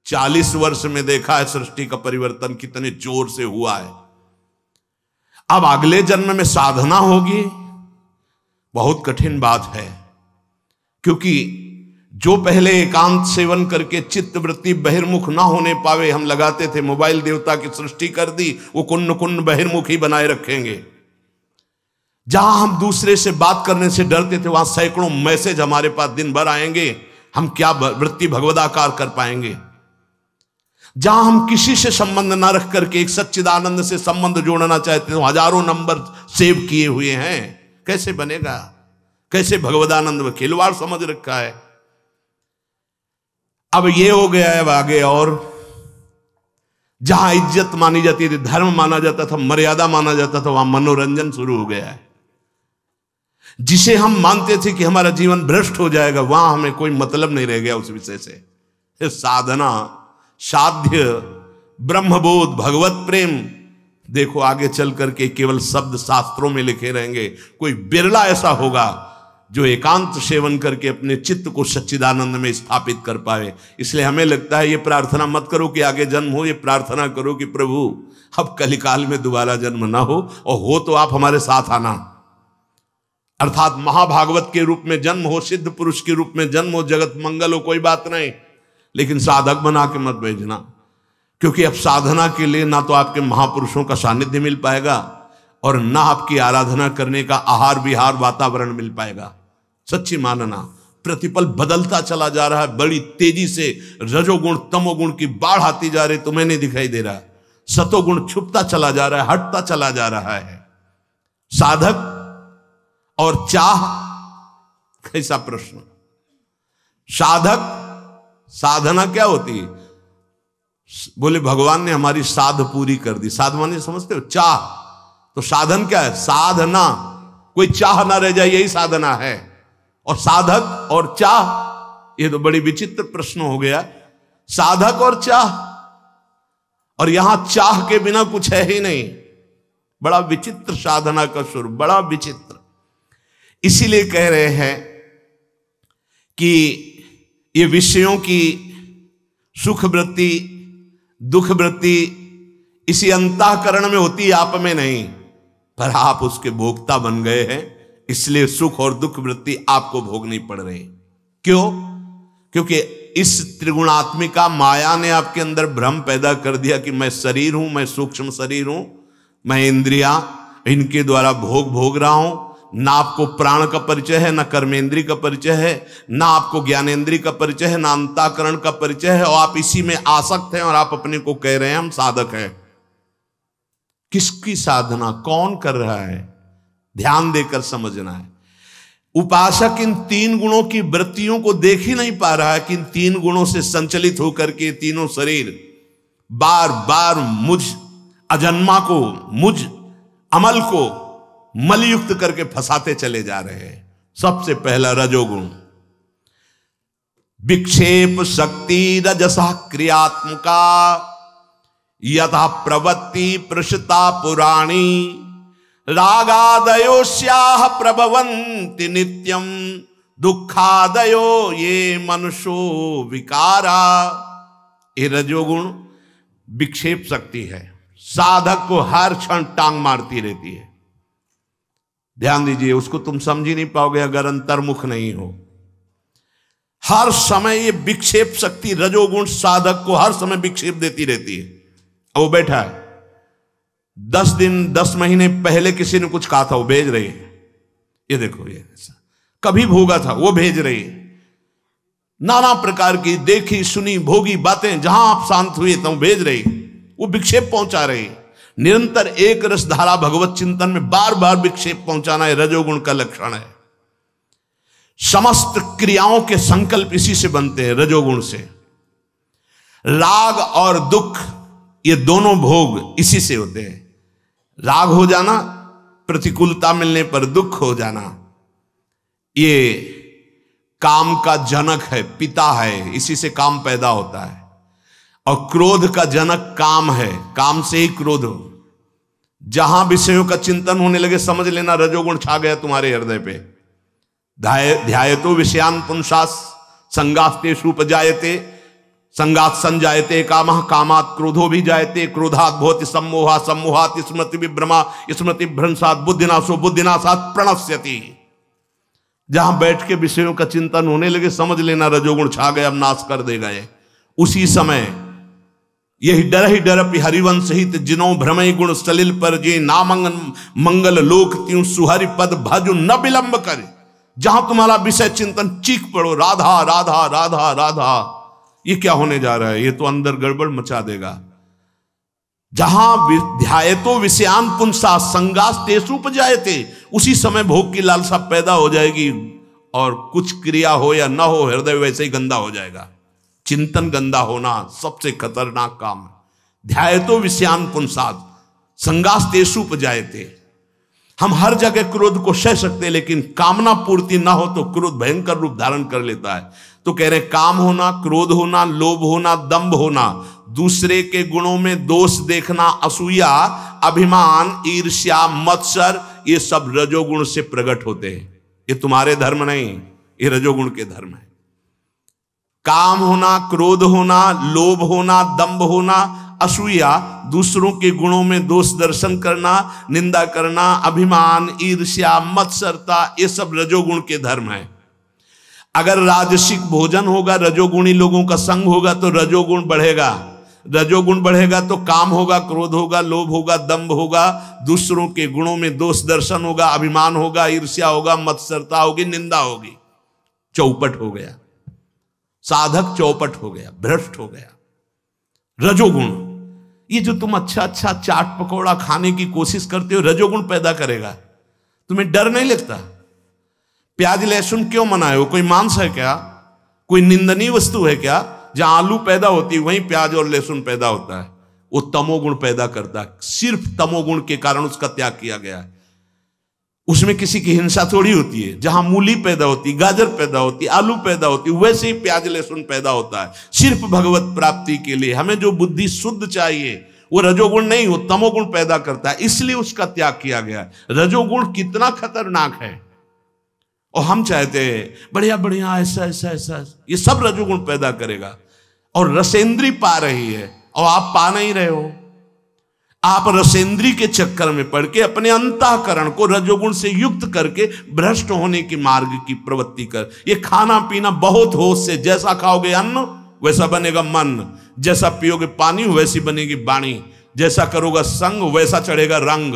40 वर्ष में देखा है सृष्टि का परिवर्तन कितने जोर से हुआ है। अब अगले जन्म में साधना होगी, बहुत कठिन बात है, क्योंकि जो पहले एकांत सेवन करके चित्त वृत्ति बहिर्मुख ना होने पावे, हम लगाते थे मोबाइल देवता की सृष्टि कर दी, वो कुन्न कुन्न बहिर्मुख ही बनाए रखेंगे। जहां हम दूसरे से बात करने से डरते थे, वहां सैकड़ों मैसेज हमारे पास दिन भर आएंगे, हम क्या वृत्ति भगवदाकार कर पाएंगे। जहां हम किसी से संबंध ना रख करके एक सच्चिदानंद से संबंध जोड़ना चाहते हैं, हजारों नंबर सेव किए हुए हैं, कैसे बनेगा? कैसे भगवदानंद में खिलवाड़ समझ रखा है। अब ये हो गया है आगे, और जहां इज्जत मानी जाती थी, धर्म माना जाता था, मर्यादा माना जाता था, वहां मनोरंजन शुरू हो गया है। जिसे हम मानते थे कि हमारा जीवन भ्रष्ट हो जाएगा, वहां हमें कोई मतलब नहीं रह गया उस विषय से। साधना, साध्य, ब्रह्मबोध, भगवत प्रेम, देखो आगे चल करके केवल शब्द शास्त्रों में लिखे रहेंगे। कोई बिरला ऐसा होगा जो एकांत सेवन करके अपने चित्त को सच्चिदानंद में स्थापित कर पाए। इसलिए हमें लगता है ये प्रार्थना मत करो कि आगे जन्म हो, ये प्रार्थना करो कि प्रभु अब कलिकाल में दोबारा जन्म ना हो, और हो तो आप हमारे साथ आना। अर्थात महाभागवत के रूप में जन्म हो, सिद्ध पुरुष के रूप में जन्म हो, जगत मंगल हो, कोई बात नहीं, लेकिन साधक बना के मत भेजना, क्योंकि अब साधना के लिए ना तो आपके महापुरुषों का सानिध्य मिल पाएगा और ना आपकी आराधना करने का आहार विहार वातावरण मिल पाएगा। सच्ची मानना, प्रतिपल बदलता चला जा रहा है, बड़ी तेजी से रजोगुण तमोगुण की बाढ़ आती जा रही, तुम्हें नहीं दिखाई दे रहा। सतोगुण छुपता चला जा रहा है, हटता चला जा रहा है। साधक और चाह, कैसा प्रश्न। साधक, साधना क्या होती है? बोले भगवान ने हमारी साध पूरी कर दी। साध माने समझते हो? चाह। तो साधन क्या है? साधना, कोई चाह ना रह जाए, यही साधना है। और साधक और चाह, ये तो बड़ी विचित्र प्रश्न हो गया। साधक और चाह, और यहां चाह के बिना कुछ है ही नहीं। बड़ा विचित्र साधना का स्वरूप, बड़ा विचित्र। इसीलिए कह रहे हैं कि ये विषयों की सुख वृत्ति दुख वृत्ति इसी अंतःकरण में होती है, आप में नहीं। पर आप उसके भोक्ता बन गए हैं, इसलिए सुख और दुख वृत्ति आपको भोगनी पड़ रही। क्यों? क्योंकि इस त्रिगुणात्मिका माया ने आपके अंदर भ्रम पैदा कर दिया कि मैं शरीर हूं, मैं सूक्ष्म शरीर हूं, मैं इंद्रियां, इनके द्वारा भोग भोग रहा हूं। ना आपको प्राण का परिचय है, ना कर्मेंद्री का परिचय है, ना आपको ज्ञानेंद्री का परिचय है, ना अंतःकरण का परिचय है, और आप इसी में आसक्त हैं और आप अपने को कह रहे हैं हम साधक हैं। किसकी साधना कौन कर रहा है? ध्यान देकर समझना है। उपासक इन तीन गुणों की वृत्तियों को देख ही नहीं पा रहा है कि इन तीन गुणों से संचलित होकर के तीनों शरीर बार बार मुझ अजन्मा को, मुझ अमल को मलयुक्त करके फंसाते चले जा रहे हैं। सबसे पहला रजोगुण, विक्षेप शक्ति रजसा क्रियात्मका यथा प्रवृत्ति प्रसृता पुराणी रागादयोस्याः प्रभवन्ति नित्यम दुखादयो ये मनुष्यो विकारा। ये रजोगुण विक्षेप शक्ति है, साधक को हर क्षण टांग मारती रहती है। ध्यान दीजिए, उसको तुम समझ ही नहीं पाओगे अगर अंतर्मुख नहीं हो। हर समय ये विक्षेप शक्ति रजोगुण साधक को हर समय विक्षेप देती रहती है। वो बैठा है, 10 दिन 10 महीने पहले किसी ने कुछ कहा था, वो भेज रही है, ये देखो, ये कभी भोगा था वो भेज रही है। नाना प्रकार की देखी सुनी भोगी बातें जहां आप शांत हुए तो भेज रही, वो विक्षेप पहुंचा रही। निरंतर एक रस धारा भगवत चिंतन में बार बार विक्षेप पहुंचाना है रजोगुण का लक्षण है। समस्त क्रियाओं के संकल्प इसी से बनते हैं, रजोगुण से। राग और दुख ये दोनों भोग इसी से होते हैं। राग हो जाना, प्रतिकूलता मिलने पर दुख हो जाना, ये काम का जनक है, पिता है, इसी से काम पैदा होता है। और क्रोध का जनक काम है, काम से ही क्रोध हो। जहां विषयों का चिंतन होने लगे समझ लेना रजोगुण छा गया तुम्हारे हृदय पे। ध्यायतो विषयान पुंसास संगास्तेषु उपजायते, संगात संजायते कामः, कामात् क्रोधो भी जायते, क्रोधात् भवति सम्मोहा, सम्मोहात् स्मृति विभ्रमा, स्मृति भ्रंशात् बुद्धिनाशो, बुद्धिनाशात् प्रणश्यति। जहां बैठ के विषयों का चिंतन होने लगे समझ लेना रजोगुण छा गए, अब नाश कर दे गए। उसी समय यही डर हरिवंश हित जिनो भ्रमय गुण सलिल पर जे नामंगन मंगल लोक त्यों सुहरि पद भजु न विलंब करे। जहां तुम्हारा विषय चिंतन चीख पड़ो राधा राधा राधा राधा, ये क्या होने जा रहा है, ये तो अंदर गड़बड़ मचा देगा। जहां ध्यायतो विषयान पुंसा संगास तेसुपजायते, उसी समय भोग की लालसा पैदा हो जाएगी और कुछ क्रिया हो या ना हो हृदय वैसे ही गंदा हो जाएगा। चिंतन गंदा होना सबसे खतरनाक काम है। ध्यायतो विषयान पुंसाद संगास तेसुपजायते। हम हर जगह क्रोध को सह सकते, लेकिन कामना पूर्ति ना हो तो क्रोध भयंकर रूप धारण कर लेता है। तो कह रहे काम होना, क्रोध होना, लोभ होना, दंभ होना, दूसरे के गुणों में दोष देखना, असूया, अभिमान, ईर्ष्या, मत्सर, ये सब रजोगुण से प्रकट होते हैं। ये तुम्हारे धर्म नहीं, ये रजोगुण के धर्म है। काम होना, क्रोध होना, लोभ होना, दंभ होना, असूया, दूसरों के गुणों में दोष दर्शन करना, निंदा करना, अभिमान, ईर्ष्या, मत्सरता, ये सब रजोगुण के धर्म है। अगर राजसिक भोजन होगा, रजोगुणी लोगों का संग होगा तो रजोगुण बढ़ेगा। रजोगुण बढ़ेगा तो काम होगा, क्रोध होगा, लोभ होगा, दंभ होगा, दूसरों के गुणों में दोष दर्शन होगा, अभिमान होगा, ईर्ष्या होगा, मत्सरता होगी, निंदा होगी। चौपट हो गया, साधक चौपट हो गया, भ्रष्ट हो गया। रजोगुण, ये जो तुम अच्छा अच्छा चाट पकौड़ा खाने की कोशिश करते हो, रजोगुण पैदा करेगा। तुम्हें डर नहीं लगता? प्याज लहसुन क्यों मनाए हो? कोई मांस है क्या? कोई निंदनीय वस्तु है क्या? जहां आलू पैदा होती है वहीं प्याज और लहसुन पैदा होता है। वो तमोगुण पैदा करता है। सिर्फ तमोगुण के कारण उसका त्याग किया गया है। उसमें किसी की हिंसा थोड़ी होती है। जहां मूली पैदा होती, गाजर पैदा होती, आलू पैदा होती, वैसे ही प्याज लहसुन पैदा होता है। सिर्फ भगवत प्राप्ति के लिए हमें जो बुद्धि शुद्ध चाहिए वो रजोगुण नहीं, वो तमोगुण पैदा करता है, इसलिए उसका त्याग किया गया है। रजोगुण कितना खतरनाक है, और हम चाहते हैं बढ़िया बढ़िया ऐसा ऐसा ऐसा, ये सब रजोगुण पैदा करेगा। और रसेंद्री पा रही है और आप पा नहीं रहे हो। आप रसेंद्री के चक्कर में पड़ के अपने अंतःकरण को रजोगुण से युक्त करके भ्रष्ट होने की मार्ग की प्रवृत्ति कर। ये खाना पीना बहुत होश से, जैसा खाओगे अन्न वैसा बनेगा मन, जैसा पियोगे पानी वैसी बनेगी वाणी, जैसा करोगा संग वैसा चढ़ेगा रंग।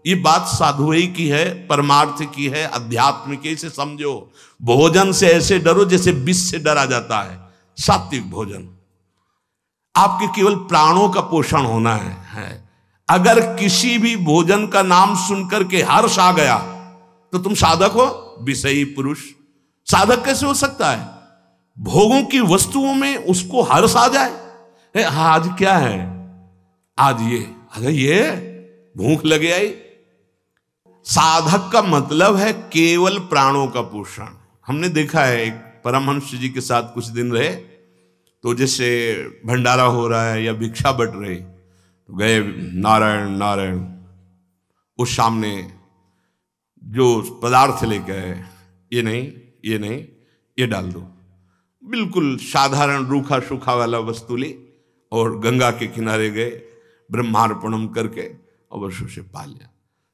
ये बात साधु ही की है, परमार्थ की है, अध्यात्म की। इसे समझो। भोजन से ऐसे डरो जैसे विष से डरा जाता है। सात्विक भोजन, आपके केवल प्राणों का पोषण होना है। अगर किसी भी भोजन का नाम सुनकर के हर्ष आ गया तो तुम साधक हो? विषयी पुरुष साधक कैसे हो सकता है? भोगों की वस्तुओं में उसको हर्ष आ जाए। आज क्या है, आज ये भूख लगे आई। साधक का मतलब है केवल प्राणों का पोषण। हमने देखा है, एक परमहंस जी के साथ कुछ दिन रहे, तो जैसे भंडारा हो रहा है या भिक्षा बट रही, तो गए नारायण नारायण, उस सामने जो पदार्थ लेके आए, ये नहीं ये नहीं ये डाल दो। बिल्कुल साधारण रूखा सूखा वाला वस्तु ली और गंगा के किनारे गए, ब्रह्मार्पणम करके और वर्षों से पा लिया।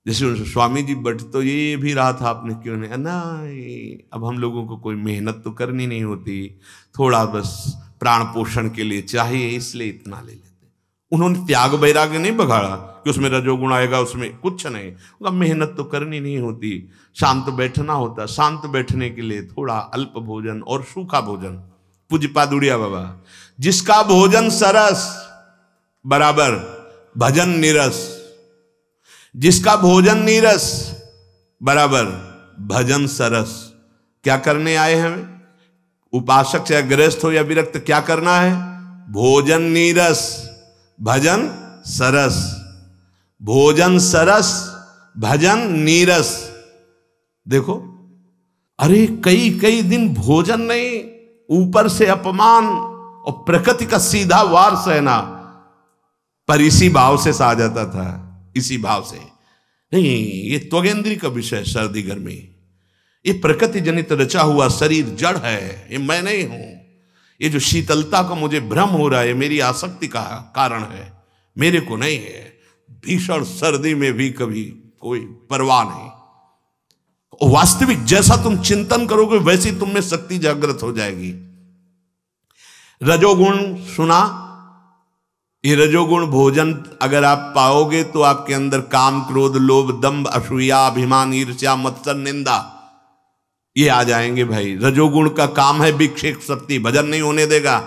जैसे उनसे स्वामी जी बट तो ये भी रहा था, आपने क्यों नहीं? नहीं, अब हम लोगों को कोई मेहनत तो करनी नहीं होती, थोड़ा बस प्राण पोषण के लिए चाहिए, इसलिए इतना ले लेते। उन्होंने त्याग वैराग्य नहीं बघाड़ा कि उसमें रजोगुण आएगा, उसमें कुछ नहीं। उनका मेहनत तो करनी नहीं होती, शांत बैठना होता। शांत बैठने के लिए थोड़ा अल्प भोजन और सूखा भोजन। पूज्य पादुड़िया बाबा, जिसका भोजन सरस बराबर भजन नीरस, जिसका भोजन नीरस बराबर भजन सरस। क्या करने आए हैं उपासक, चाहे गृहस्थ हो या विरक्त? क्या करना है? भोजन नीरस भजन सरस। भोजन सरस भजन नीरस। देखो, अरे कई कई दिन भोजन नहीं, ऊपर से अपमान और प्रकृति का सीधा वार सहना। पर इसी भाव से सहा जाता था, इसी भाव से नहीं। ये त्वगेंद्री का विषय, सर्दी गर्मी, ये प्रकृति जनित रचा हुआ शरीर जड़ है, ये मैं नहीं हूं। ये जो शीतलता का मुझे भ्रम हो रहा है मेरी आसक्ति का कारण है, मेरे को नहीं है। भीषण सर्दी में भी कभी कोई परवाह नहीं। वास्तविक जैसा तुम चिंतन करोगे वैसी तुम में शक्ति जागृत हो जाएगी। रजोगुण सुना, ये रजोगुण भोजन अगर आप पाओगे तो आपके अंदर काम, क्रोध, लोभ, दंभ, असूया, अभिमान, ईर्ष्या, मत्सर, निंदा ये आ जाएंगे भाई। रजोगुण का काम है विक्षेप शक्ति, भजन नहीं होने देगा।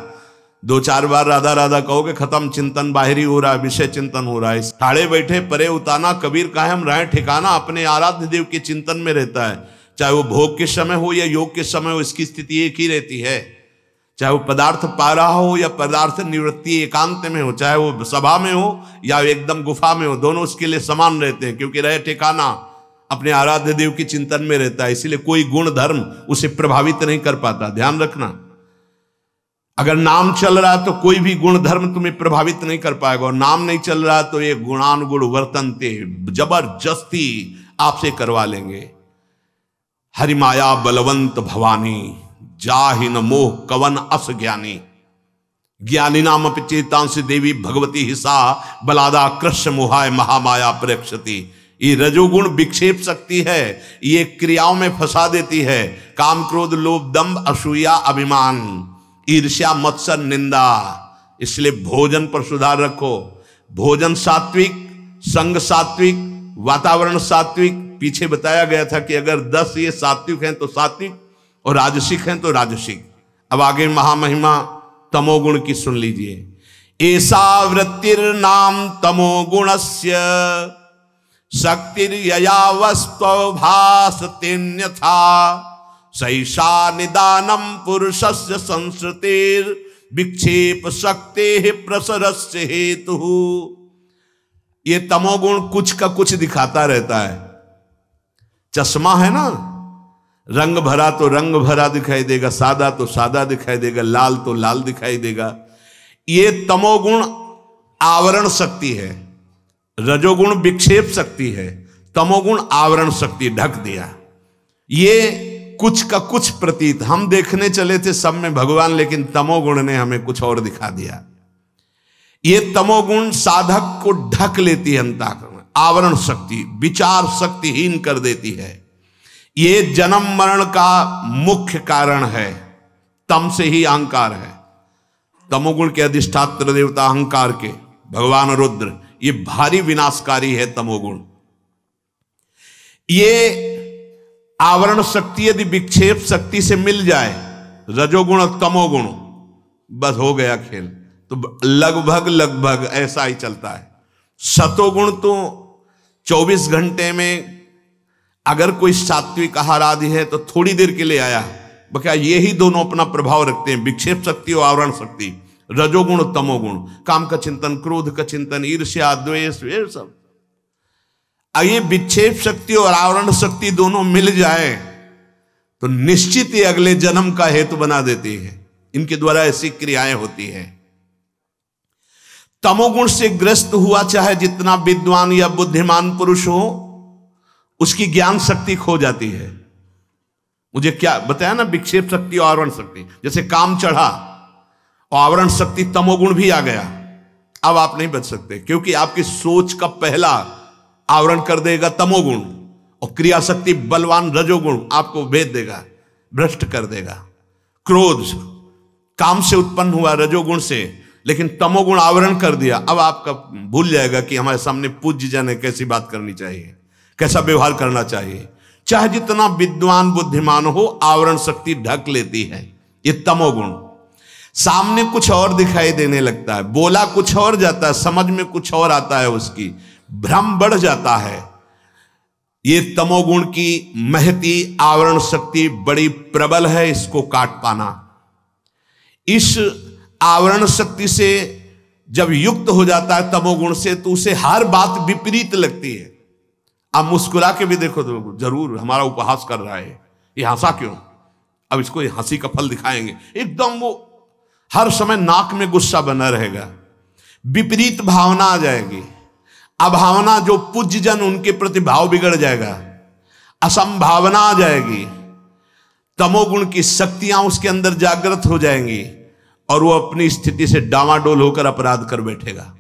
2-4 बार राधा राधा कहोगे खत्म, चिंतन बाहरी हो रहा है, विषय चिंतन हो रहा है। ठाड़े बैठे परे उताना, कबीर कहे हम रहे ठिकाना, अपने आराध्य देव के चिंतन में रहता है। चाहे वो भोग के समय हो या योग के समय हो, इसकी स्थिति एक ही रहती है। चाहे वो पदार्थ पा रहा हो या पदार्थ निवृत्ति एकांत में हो, चाहे वो सभा में हो या एकदम गुफा में हो, दोनों उसके लिए समान रहते हैं, क्योंकि रहे ठिकाना अपने आराध्य देव की चिंतन में रहता है। इसलिए कोई गुण धर्म उसे प्रभावित नहीं कर पाता। ध्यान रखना, अगर नाम चल रहा है तो कोई भी गुण धर्म तुम्हें प्रभावित नहीं कर पाएगा, और नाम नहीं चल रहा तो ये गुणानुगुण वर्तनते जबरदस्ती आपसे करवा लेंगे। हरिमाया बलवंत भवानी, जाहि न मोह कवन अस ज्ञानी, ज्ञानी नाम अपचेतांश देवी भगवती हिसा, बलादा कृष्ण मोहाय महामाया प्रेक्षति। ये रजोगुण विक्षेप शक्ति है, ये क्रियाओं में फंसा देती है। काम, क्रोध, लोभ, दंभ, असूया, अभिमान, ईर्ष्या, मत्सर, निंदा। इसलिए भोजन पर सुधार रखो। भोजन सात्विक, संग सात्विक, वातावरण सात्विक। पीछे बताया गया था कि अगर 10 ये सात्विक हैं तो सात्विक और राजसिक हैं तो राजसिक। अब आगे महामहिमा तमोगुण की सुन लीजिए। ऐसा वृत्तिर्नाम तमोगुणस्य शक्तिर्यया वस्त्वभासतेन्यथा, सैषा निदानम पुरुषस्य संसृतेर विक्षेप शक्ति प्रसरस्य हेतु। ये तमोगुण कुछ का कुछ दिखाता रहता है। चश्मा है ना, रंग भरा तो रंग भरा दिखाई देगा, सादा तो सादा दिखाई देगा, लाल तो लाल दिखाई देगा। ये तमोगुण आवरण शक्ति है, रजोगुण विक्षेप शक्ति है, तमोगुण आवरण शक्ति ढक दिया। ये कुछ का कुछ प्रतीत, हम देखने चले थे सब में भगवान, लेकिन तमोगुण ने हमें कुछ और दिखा दिया। ये तमोगुण साधक को ढक लेती है, अंतःकरण आवरण शक्ति, विचार शक्तिहीन कर देती है। ये जन्म मरण का मुख्य कारण है। तम से ही अहंकार है। तमोगुण के अधिष्ठात्र देवता अहंकार के भगवान रुद्र, ये भारी विनाशकारी है तमोगुण। ये आवरण शक्ति यदि विक्षेप शक्ति से मिल जाए, रजोगुण और तमोगुण, बस हो गया खेल। तो लगभग ऐसा ही चलता है। सतोगुण तो 24 घंटे में अगर कोई सात्विक आहार आदि है तो थोड़ी देर के लिए आया, बका ये ही दोनों अपना प्रभाव रखते हैं, विक्षेप शक्ति और आवरण शक्ति। रजोगुण और तमोगुण, काम का चिंतन, क्रोध का चिंतन, ईर्ष्या, द्वेष, ये सब। ये विक्षेप शक्ति और आवरण शक्ति दोनों मिल जाए तो निश्चित ही अगले जन्म का हेतु बना देती है। इनके द्वारा ऐसी क्रियाएं होती हैं। तमोगुण से ग्रस्त हुआ चाहे जितना विद्वान या बुद्धिमान पुरुष हो, उसकी ज्ञान शक्ति खो जाती है। मुझे क्या बताया ना, विक्षेप शक्ति और आवरण शक्ति। जैसे काम चढ़ा और आवरण शक्ति तमोगुण भी आ गया, अब आप नहीं बच सकते, क्योंकि आपकी सोच का पहला आवरण कर देगा तमोगुण, और क्रिया शक्ति बलवान रजोगुण आपको भेद देगा, भ्रष्ट कर देगा। क्रोध काम से उत्पन्न हुआ रजोगुण से, लेकिन तमोगुण आवरण कर दिया। अब आपका भूल जाएगा कि हमारे सामने पूज्य जन है, कैसी बात करनी चाहिए, कैसा व्यवहार करना चाहिए। चाहे जितना विद्वान बुद्धिमान हो, आवरण शक्ति ढक लेती है। ये तमोगुण सामने कुछ और दिखाई देने लगता है, बोला कुछ और जाता है, समझ में कुछ और आता है, उसकी भ्रम बढ़ जाता है। ये तमोगुण की महती आवरण शक्ति बड़ी प्रबल है, इसको काट पाना। इस आवरण शक्ति से जब युक्त हो जाता है तमोगुण से, तो उसे हर बात विपरीत लगती है। आप मुस्कुरा के भी देखो तो जरूर हमारा उपहास कर रहा है, ये हंसा क्यों, अब इसको ये हंसी का फल दिखाएंगे। एकदम वो हर समय नाक में गुस्सा बना रहेगा, विपरीत भावना आ जाएगी। अभावना, जो पूज्य जन उनके प्रति भाव बिगड़ जाएगा, असंभावना आ जाएगी, तमोगुण की शक्तियां उसके अंदर जागृत हो जाएंगी, और वो अपनी स्थिति से डामाडोल होकर अपराध कर बैठेगा।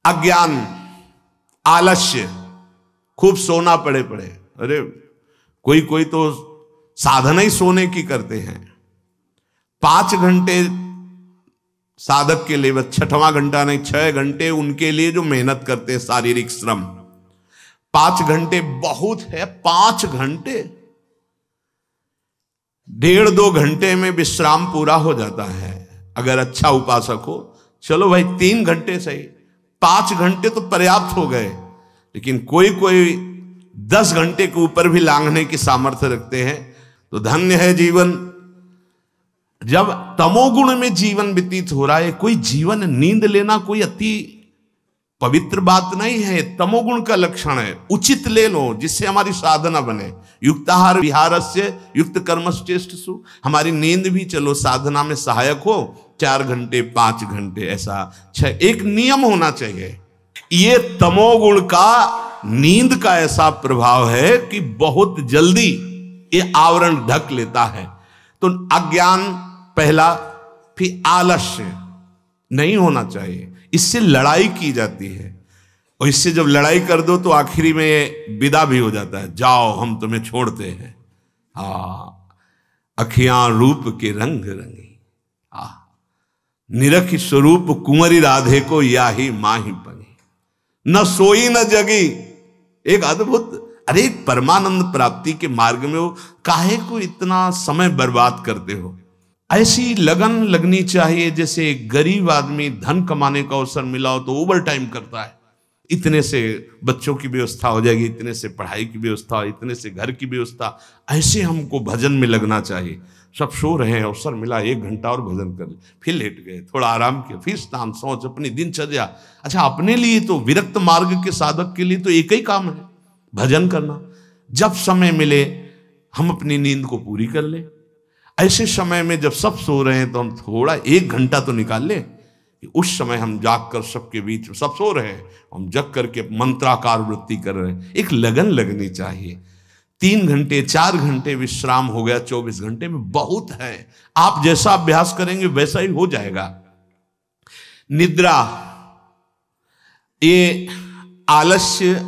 अज्ञान, आलस्य, खूब सोना पड़े पड़े। अरे कोई कोई तो साधना ही सोने की करते हैं। 5 घंटे साधक के लिए, बस 6वां घंटा नहीं, 6 घंटे उनके लिए जो मेहनत करते हैं, शारीरिक श्रम। 5 घंटे बहुत है। 5 घंटे, 1.5-2 घंटे में विश्राम पूरा हो जाता है अगर अच्छा उपासक हो। चलो भाई 3 घंटे सही, 5 घंटे तो पर्याप्त हो गए। लेकिन कोई कोई 10 घंटे के ऊपर भी लांघने की सामर्थ्य रखते हैं। तो धन्य है जीवन। जब तमोगुण में जीवन व्यतीत हो रहा है, कोई जीवन नींद लेना कोई अति पवित्र बात नहीं है, तमोगुण का लक्षण है। उचित ले लो जिससे हमारी साधना बने। युक्ताहार विहारस्य युक्त कर्मश्चेष्टसु, हमारी नींद भी चलो साधना में सहायक हो। 4 घंटे 5 घंटे ऐसा 6, एक नियम होना चाहिए। ये तमोगुण का, नींद का ऐसा प्रभाव है कि बहुत जल्दी ये आवरण ढक लेता है। तो अज्ञान पहला, फिर आलस्य नहीं होना चाहिए। इससे लड़ाई की जाती है और इससे जब लड़ाई कर दो तो आखिरी में विदा भी हो जाता है, जाओ हम तुम्हें छोड़ते हैं। अखियां रूप के रंग रंगी, निरख स्वरूप कुंवरी राधे को या ही माही पनी, न सोई न जगी। एक अद्भुत, अरे परमानंद प्राप्ति के मार्ग में हो, काहे को इतना समय बर्बाद करते हो। ऐसी लगन लगनी चाहिए जैसे गरीब आदमी धन कमाने का अवसर मिला हो तो ओवर टाइम करता है। इतने से बच्चों की व्यवस्था हो जाएगी, इतने से पढ़ाई की व्यवस्था, इतने से घर की व्यवस्था। ऐसे हमको भजन में लगना चाहिए। सब सो रहे हैं, अवसर मिला 1 घंटा और भजन कर ले, फिर लेट गए, थोड़ा आराम किया, फिर स्नान सोच, अपनी दिनचर्या। अच्छा, अपने लिए तो, विरक्त मार्ग के साधक के लिए तो एक ही काम है, भजन करना। जब समय मिले हम अपनी नींद को पूरी कर ले। ऐसे समय में जब सब सो रहे हैं तो हम थोड़ा 1 घंटा तो निकाल ले कि उस समय हम जाग कर, सबके बीच में सब सो रहे हैं, हम जग करके मंत्राकार वृत्ति कर रहे हैं। एक लगन लगनी चाहिए। 3 घंटे 4 घंटे विश्राम हो गया, 24 घंटे में बहुत है। आप जैसा अभ्यास करेंगे वैसा ही हो जाएगा। निद्रा, ये आलस्य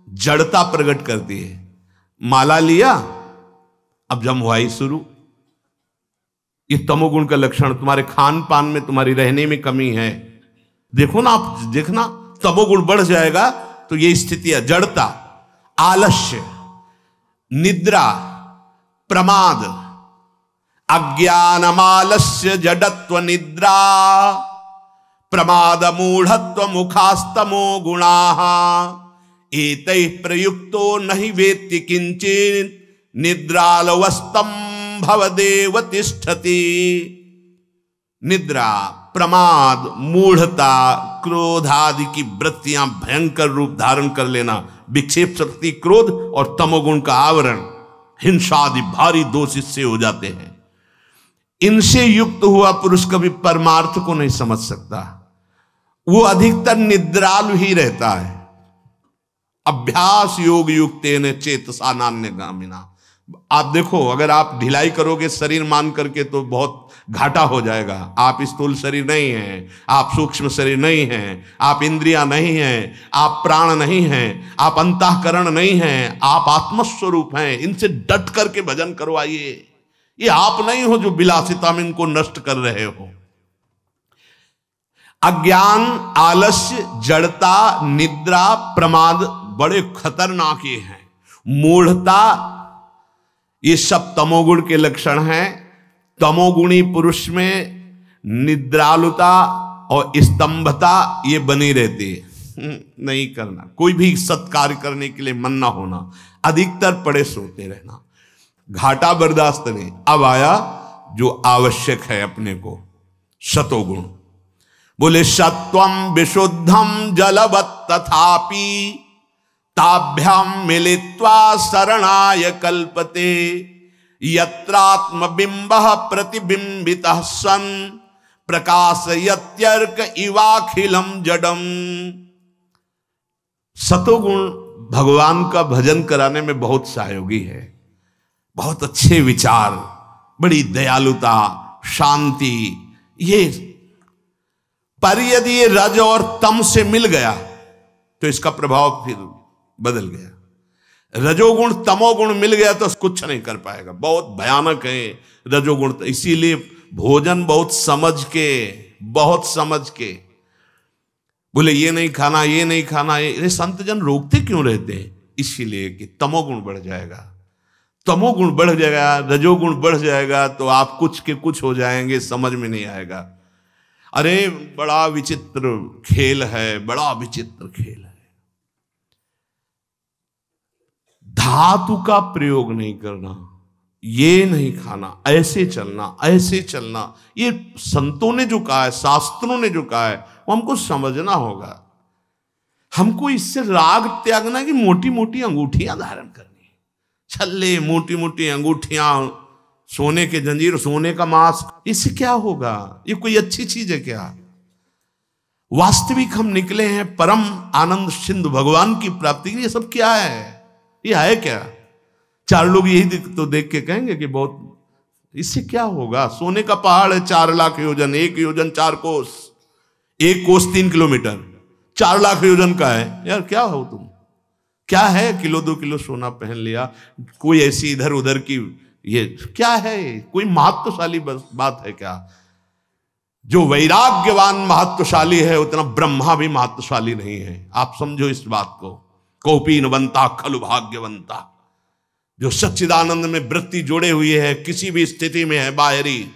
जड़ता प्रकट करती है। माला लिया, अब जमवाई शुरू। ये तमोगुण का लक्षण। तुम्हारे खान पान में, तुम्हारी रहने में कमी है, देखो ना आप, देखना तमोगुण बढ़ जाएगा तो ये स्थिति है। जड़ता, आलस्य, निद्रा, प्रमाद, अज्ञानमालस्य जडत्व निद्रा, प्रमाद मूढ़त्व मुखास्तमो गुणाः, एतैः प्रयुक्तो नहि वेत्ति किंचित् निद्रालवस्तम भवदेव तिष्ठति। निद्रा, प्रमाद, मूढ़ता, क्रोध आदि की वृत्तियां भयंकर रूप धारण कर लेना, विक्षेप शक्ति, क्रोध और तमोगुण का आवरण, हिंसा आदि भारी दोष इससे हो जाते हैं। इनसे युक्त हुआ पुरुष कभी परमार्थ को नहीं समझ सकता। वो अधिकतर निद्रालु ही रहता है। अभ्यास योग युक्तेन चेतसा नान्यगामिना। आप देखो, अगर आप ढिलाई करोगे शरीर मान करके तो बहुत घाटा हो जाएगा। आप स्थूल शरीर नहीं हैं, आप सूक्ष्म शरीर नहीं हैं, आप इंद्रियां नहीं हैं, आप प्राण नहीं हैं, आप अंतःकरण नहीं हैं, आप आत्मस्वरूप हैं। इनसे डट करके भजन करवाइए। ये आप नहीं हो जो विलासिता में इनको नष्ट कर रहे हो। अज्ञान, आलस्य, जड़ता, निद्रा, प्रमाद बड़े खतरनाक ये हैं। मूढ़ता, ये सब तमोगुण के लक्षण हैं। तमोगुणी पुरुष में निद्रालुता और स्तंभता ये बनी रहती है। नहीं करना, कोई भी सत्कार्य करने के लिए मन ना होना, अधिकतर पड़े सोते रहना, घाटा बर्दाश्त नहीं। अब आया जो आवश्यक है अपने को, सतोगुण। बोले सत्वम विशुद्धम जलवत् तथापि ताभ्याम मिलित्वा शरणाय कल्पते यत्रात्मबिंबः प्रतिबिंबितः सन् प्रकाशयत्यर्क इवाखिलम जडम। सतोगुण भगवान का भजन कराने में बहुत सहयोगी है। बहुत अच्छे विचार, बड़ी दयालुता, शांति, ये पर यदि ये रज और तम से मिल गया तो इसका प्रभाव फिर बदल गया। रजोगुण तमोगुण मिल गया तो कुछ नहीं कर पाएगा, बहुत भयानक है रजोगुण। इसीलिए भोजन बहुत समझ के बोले ये नहीं खाना, ये नहीं खाना। ये संत जन रोकते क्यों रहते हैं? इसीलिए कि तमोगुण बढ़ जाएगा, तमोगुण बढ़ जाएगा, रजोगुण बढ़ जाएगा तो आप कुछ के कुछ हो जाएंगे, समझ में नहीं आएगा। अरे बड़ा विचित्र खेल है, बड़ा विचित्र खेल है। धातु का प्रयोग नहीं करना, ये नहीं खाना, ऐसे चलना, ये संतों ने जो कहा है, शास्त्रों ने जो कहा है, वो हमको समझना होगा। हमको इससे राग त्यागना कि मोटी मोटी अंगूठियां धारण करनी, छल्ले, मोटी मोटी अंगूठियां, सोने के जंजीर, सोने का मांस, इससे क्या होगा? ये कोई अच्छी चीज है क्या? वास्तविक हम निकले हैं परम आनंद सिंधु भगवान की प्राप्ति के लिए। ये सब क्या है? ये है क्या? चार लोग यही तो देख के कहेंगे कि बहुत, इससे क्या होगा? सोने का पहाड़ है 4 लाख योजन, 1 योजन 4 कोस, 1 कोस 3 किलोमीटर, 4 लाख योजन का है। यार क्या हो तुम? क्या है? किलो 2 किलो सोना पहन लिया, कोई ऐसी इधर उधर की, ये क्या है? कोई महत्वशाली बात है क्या? जो वैराग्यवान महत्वशाली है उतना ब्रह्मा भी महत्वशाली नहीं है। आप समझो इस बात को। कोपी न बनता खलु भाग्यवंता। जो सच्चिदानंद में वृत्ति जोड़े हुई है, किसी भी स्थिति में है बाहरी,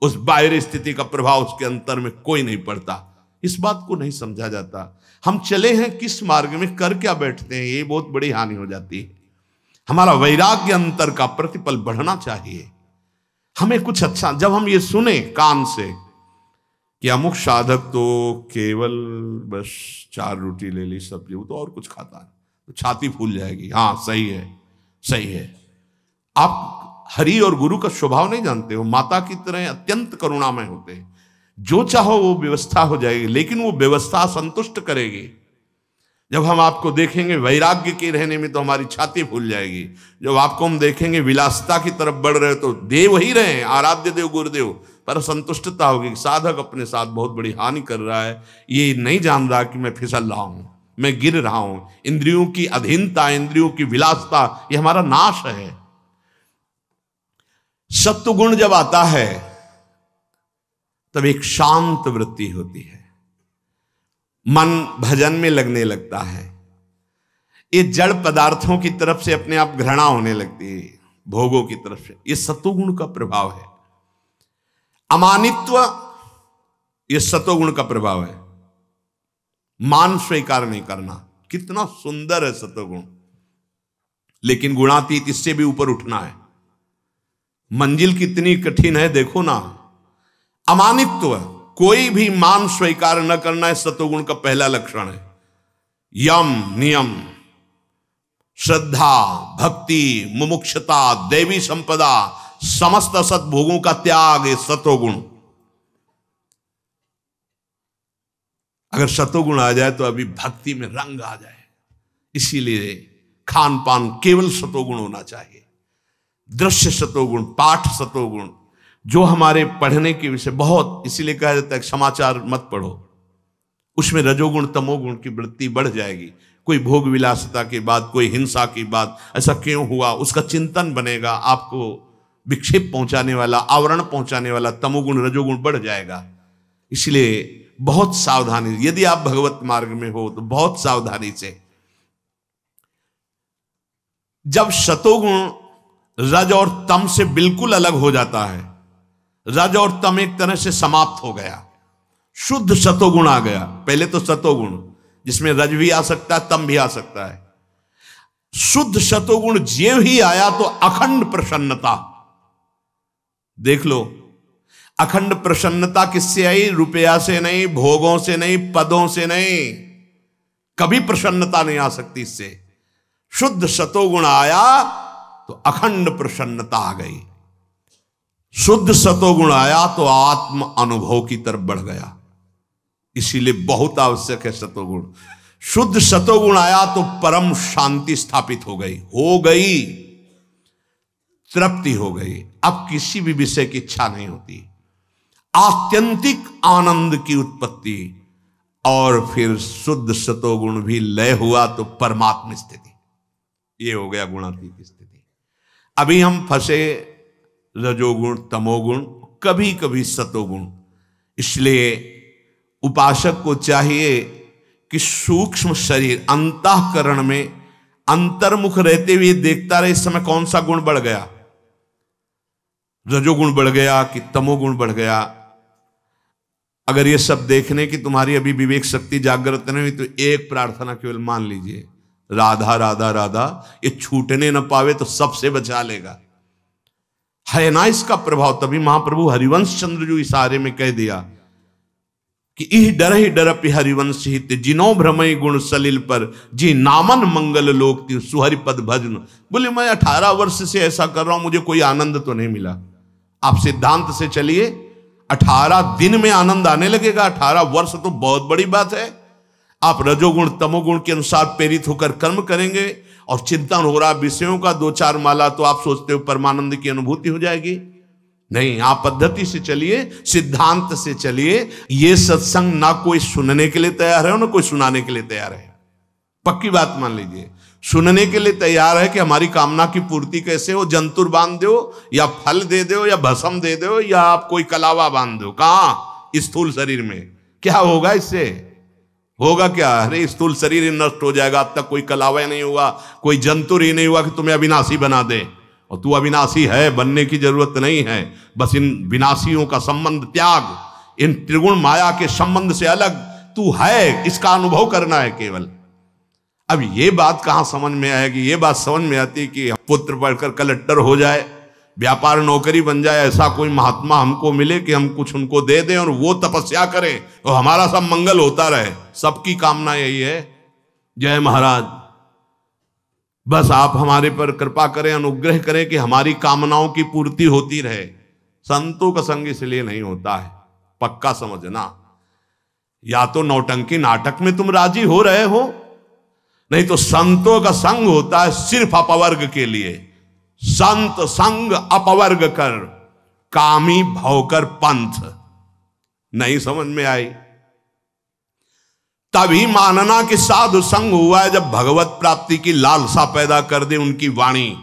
उस बाहरी स्थिति का प्रभाव उसके अंतर में कोई नहीं पड़ता। इस बात को नहीं समझा जाता। हम चले हैं किस मार्ग में, कर क्या बैठते हैं, ये बहुत बड़ी हानि हो जाती है। हमारा वैराग्य अंतर का प्रतिपल बढ़ना चाहिए। हमें कुछ अच्छा, जब हम ये सुने कान से कि अमुक साधक तो केवल बस 4 रोटी ले ली, सब्जी, वो तो और कुछ खाता है, तो छाती फूल जाएगी। हाँ सही है। आप हरि और गुरु का स्वभाव नहीं जानते हो। माता की तरह अत्यंत करुणामय होते हैं। जो चाहो वो व्यवस्था हो जाएगी, लेकिन वो व्यवस्था संतुष्ट करेगी। जब हम आपको देखेंगे वैराग्य के रहने में तो हमारी छाती फूल जाएगी। जब आपको हम देखेंगे विलासिता की तरफ बढ़ रहे तो देव ही रहे, आराध्य देव गुरुदेव, पर संतुष्टता होगी। साधक अपने साथ बहुत बड़ी हानि कर रहा है, ये नहीं जान रहा कि मैं फिसल रहा हूं, मैं गिर रहा हूं। इंद्रियों की अधीनता, इंद्रियों की विलासिता, ये हमारा नाश है। सत्वगुण जब आता है तब एक शांत वृत्ति होती है, मन भजन में लगने लगता है। ये जड़ पदार्थों की तरफ से अपने आप घृणा होने लगती है, भोगों की तरफ से। ये सत्वगुण का प्रभाव है। अमानित्व, ये सत्वगुण का प्रभाव है। मान स्वीकार नहीं करना, कितना सुंदर है सत्वगुण। लेकिन गुणातीत, इससे भी ऊपर उठना है। मंजिल कितनी कठिन है देखो ना। अमानित्व, कोई भी मान स्वीकार न करना है, सत्वगुण का पहला लक्षण है। यम नियम, श्रद्धा, भक्ति, मुमुक्षता, देवी संपदा, समस्त सद्भोगों का त्याग, ये सत्वगुण। अगर सत्वगुण आ जाए तो अभी भक्ति में रंग आ जाए। इसीलिए खान पान केवल सत्वगुण होना चाहिए। दृश्य सत्वगुण, पाठ सत्वगुण, जो हमारे पढ़ने के विषय बहुत, इसीलिए कहा जाता है समाचार मत पढ़ो, उसमें रजोगुण तमोगुण की वृत्ति बढ़ जाएगी। कोई भोग विलासिता की बात, कोई हिंसा की बात, ऐसा क्यों हुआ, उसका चिंतन बनेगा। आपको विक्षेप पहुंचाने वाला, आवरण पहुंचाने वाला तमोगुण रजोगुण बढ़ जाएगा। इसलिए बहुत सावधानी, यदि आप भगवत मार्ग में हो तो बहुत सावधानी से। जब सतोगुण रज और तम से बिल्कुल अलग हो जाता है, रज और तम एक तरह से समाप्त हो गया, शुद्ध सतोगुण आ गया। पहले तो सतोगुण जिसमें रज भी आ सकता है, तम भी आ सकता है। शुद्ध सतोगुण ज्यों ही आया तो अखंड प्रसन्नता। देख लो, अखंड प्रसन्नता किससे आई? रुपया से नहीं, भोगों से नहीं, पदों से नहीं, कभी प्रसन्नता नहीं आ सकती इससे। शुद्ध सतोगुण आया तो अखंड प्रसन्नता आ गई। शुद्ध सतोगुण आया तो आत्म अनुभव की तरफ बढ़ गया। इसीलिए बहुत आवश्यक है सतोगुण। शुद्ध सतोगुण आया तो परम शांति स्थापित हो गई, तृप्ति हो गई। अब किसी भी विषय की इच्छा नहीं होती। आत्यंतिक आनंद की उत्पत्ति, और फिर शुद्ध सतोगुण भी लय हुआ तो परमात्म स्थिति। ये हो गया गुणातीत स्थिति। अभी हम फंसे रजोगुण तमोगुण, कभी कभी सतोगुण। इसलिए उपासक को चाहिए कि सूक्ष्म शरीर अंतःकरण में अंतर्मुख रहते हुए देखता रहे इस समय कौन सा गुण बढ़ गया, रजोगुण बढ़ गया कि तमोगुण बढ़ गया। अगर ये सब देखने की तुम्हारी अभी विवेक शक्ति जागृत नहीं हुई तो एक प्रार्थना केवल मान लीजिए, राधा राधा राधा, ये छूटने न पावे तो सबसे बचा लेगा। है ना इसका प्रभाव। तभी महाप्रभु हरिवंश चंद्र जो इशारे में कह दिया कि इह डर ही डरपि हरिवंश हित, जिनो भ्रमय गुण सलिल पर, जी नामन मंगल लोक सुहरि पद भजन। बोले मैं 18 वर्ष से ऐसा कर रहा हूं, मुझे कोई आनंद तो नहीं मिला। आप सिद्धांत से चलिए, 18 दिन में आनंद आने लगेगा। 18 वर्ष तो बहुत बड़ी बात है। आप रजोगुण तमोगुण के अनुसार प्रेरित होकर कर्म करेंगे और चिंतन हो रहा विषयों का 2-4 माला, तो आप सोचते हो परमानंद की अनुभूति हो जाएगी। नहीं, आप पद्धति से चलिए, सिद्धांत से चलिए। ये सत्संग ना कोई सुनने के लिए तैयार है ना कोई सुनाने के लिए तैयार है। पक्की बात मान लीजिए, सुनने के लिए तैयार है कि हमारी कामना की पूर्ति कैसे हो, जंतुर बांध दो या फल दे दो या भस्म दे दो या आप कोई कलावा बांध दो। कहां? स्थूल शरीर में। क्या होगा इससे? होगा क्या? अरे स्थूल शरीर ही नष्ट हो जाएगा। अब तक कोई कलावा नहीं हुआ, कोई जंतुर ही नहीं हुआ कि तुम्हें अविनाशी बना दे। और तू अविनाशी है, बनने की जरूरत नहीं है। बस इन विनाशियों का संबंध त्याग, इन त्रिगुण माया के संबंध से अलग तू है, इसका अनुभव करना है केवल। अब ये बात कहां समझ में आएगी? ये बात समझ में आती कि पुत्र पढ़कर कलेक्टर हो जाए, व्यापार नौकरी बन जाए, ऐसा कोई महात्मा हमको मिले कि हम कुछ उनको दे दें और वो तपस्या करें और हमारा सब मंगल होता रहे। सबकी कामना यही है। जय महाराज, बस आप हमारे पर कृपा करें, अनुग्रह करें कि हमारी कामनाओं की पूर्ति होती रहे। संतों का संग इसलिए नहीं होता है, पक्का समझना। या तो नौटंकी नाटक में तुम राजी हो रहे हो, नहीं तो संतों का संग होता है सिर्फ अपवर्ग के लिए। संत संग अपवर्ग कर, कामी भौकर पंथ। नहीं समझ में आई? तभी मानना कि साधु संग हुआ है जब भगवत प्राप्ति की लालसा पैदा कर दे उनकी वाणी,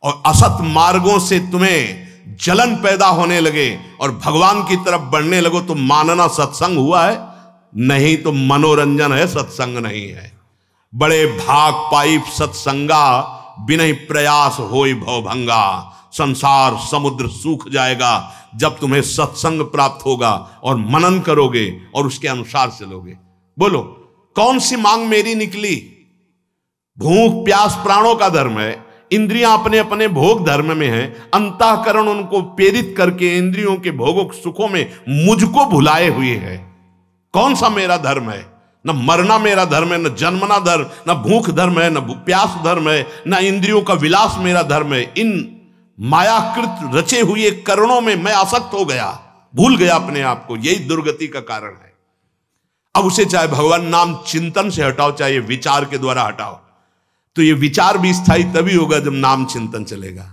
और असत मार्गों से तुम्हें जलन पैदा होने लगे और भगवान की तरफ बढ़ने लगो तो मानना सत्संग हुआ है। नहीं तो मनोरंजन है, सत्संग नहीं है। बड़े भाग पाई सत्संगा, बिना प्रयास होई भवभंगा। संसार समुद्र सूख जाएगा जब तुम्हें सत्संग प्राप्त होगा और मनन करोगे और उसके अनुसार चलोगे। बोलो, कौन सी मांग मेरी निकली? भूख प्यास प्राणों का धर्म है, इंद्रियां अपने अपने भोग धर्म में हैं, अंतःकरण उनको प्रेरित करके इंद्रियों के भोगों सुखों में मुझको भुलाए हुए है। कौन सा मेरा धर्म है? न मरना मेरा धर्म है, न जन्मना धर्म, न भूख धर्म है, न प्यास धर्म है, न इंद्रियों का विलास मेरा धर्म है। इन मायाकृत रचे हुए करणों में मैं आसक्त हो गया, भूल गया अपने आप को। यही दुर्गति का कारण है। अब उसे चाहे भगवान नाम चिंतन से हटाओ, चाहे विचार के द्वारा हटाओ, तो ये विचार भी स्थायी तभी होगा जब नाम चिंतन चलेगा।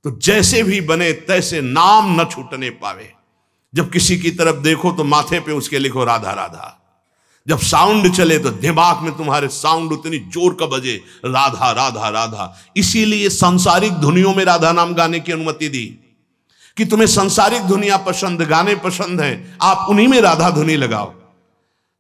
तो जैसे भी बने तैसे नाम न छूटने पावे। जब किसी की तरफ देखो तो माथे पे उसके लिखो राधा राधा। जब साउंड चले तो दिमाग में तुम्हारे साउंड उतनी जोर का बजे, राधा राधा राधा। इसीलिए सांसारिक धुनियों में राधा नाम गाने की अनुमति दी कि तुम्हें सांसारिक धुनियां पसंद, गाने पसंद हैं, आप उन्हीं में राधा धुनी लगाओ।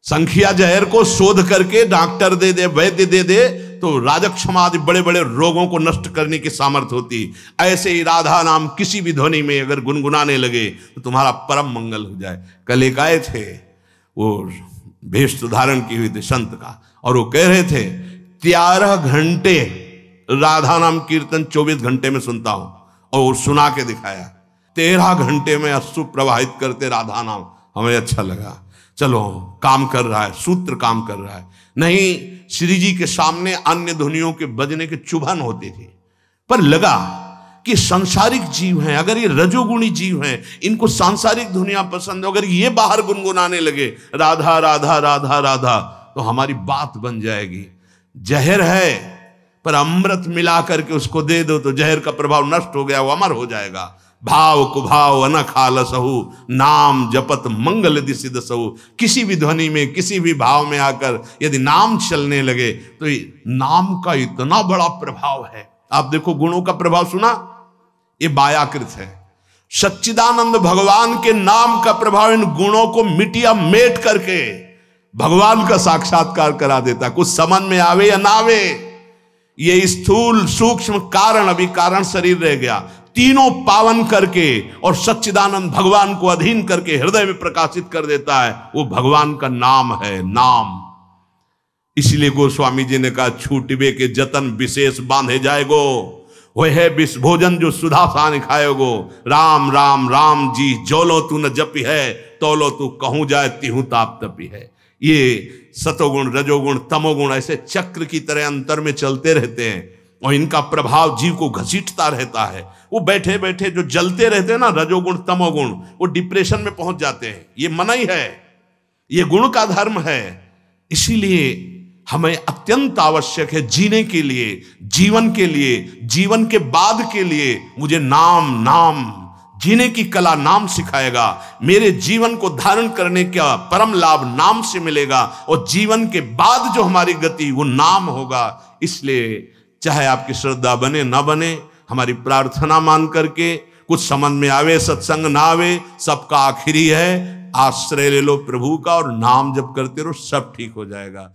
संखिया जहर को शोध करके डॉक्टर दे दे, वैद्य दे दे, तो राजक्षम आदि बड़े बड़े रोगों को नष्ट करने की सामर्थ्य होती। ऐसे ही राधा नाम किसी भी ध्वनि में अगर गुनगुनाने लगे तो तुम्हारा परम मंगल हो जाए। कल एक आए थे, वो भेष धारण की हुई थी संत का, और वो कह रहे थे 13 घंटे राधा नाम कीर्तन 24 घंटे में सुनता हूं, और वो सुना के दिखाया। 13 घंटे में अश्रु प्रवाहित करते राधा नाम। हमें अच्छा लगा, चलो काम कर रहा है, सूत्र काम कर रहा है। नहीं, श्री जी के सामने अन्य ध्वनियों के बजने की चुभन होती थी, पर लगा कि सांसारिक जीव हैं, अगर ये रजोगुणी जीव हैं, इनको सांसारिक धुनियां पसंद है, अगर ये बाहर गुनगुनाने लगे राधा राधा राधा राधा, तो हमारी बात बन जाएगी। जहर है पर अमृत मिला करके उसको दे दो तो जहर का प्रभाव नष्ट हो गया, वो अमर हो जाएगा। भाव कुभाव अनखालसहु, नाम जपत मंगल दिसिदसहु। किसी भी ध्वनि में, किसी भी भाव में आकर यदि नाम चलने लगे तो नाम का इतना बड़ा प्रभाव है। आप देखो गुणों का प्रभाव सुना, ये बायाकृत है। सच्चिदानंद भगवान के नाम का प्रभाव इन गुणों को मिटिया मेट करके भगवान का साक्षात्कार करा देता, कुछ समझ में आवे या ना आवे। ये स्थूल सूक्ष्म कारण, अभी कारण शरीर रह गया, तीनों पावन करके और सच्चिदानंद भगवान को अधीन करके हृदय में प्रकाशित कर देता है। वो भगवान का नाम है, नाम। इसलिए गोस्वामी जी ने कहा, छूटबे के जतन विशेष बांधे जाएगो, वह है विष भोजन जो सुधा सान खाएगो। राम राम राम जी जोलो तू न जपी है, तोलो तू कहूं जाए तिहू ताप तपी है। ये सतोगुण रजोगुण तमोगुण ऐसे चक्र की तरह अंतर में चलते रहते हैं और इनका प्रभाव जीव को घसीटता रहता है। वो बैठे बैठे जो जलते रहते हैं ना, रजोगुण तमोगुण, वो डिप्रेशन में पहुंच जाते हैं। ये मना ही है, ये गुण का धर्म है। इसीलिए हमें अत्यंत आवश्यक है जीने के लिए, जीवन के लिए, जीवन के बाद के लिए मुझे नाम, नाम जीने की कला नाम सिखाएगा। मेरे जीवन को धारण करने का परम लाभ नाम से मिलेगा और जीवन के बाद जो हमारी गति वो नाम होगा। इसलिए चाहे आपकी श्रद्धा बने ना बने, हमारी प्रार्थना मान करके, कुछ समझ में आवे सत्संग ना आवे, सबका आखिरी है आश्रय ले लो प्रभु का और नाम जप करते रहो, सब ठीक हो जाएगा।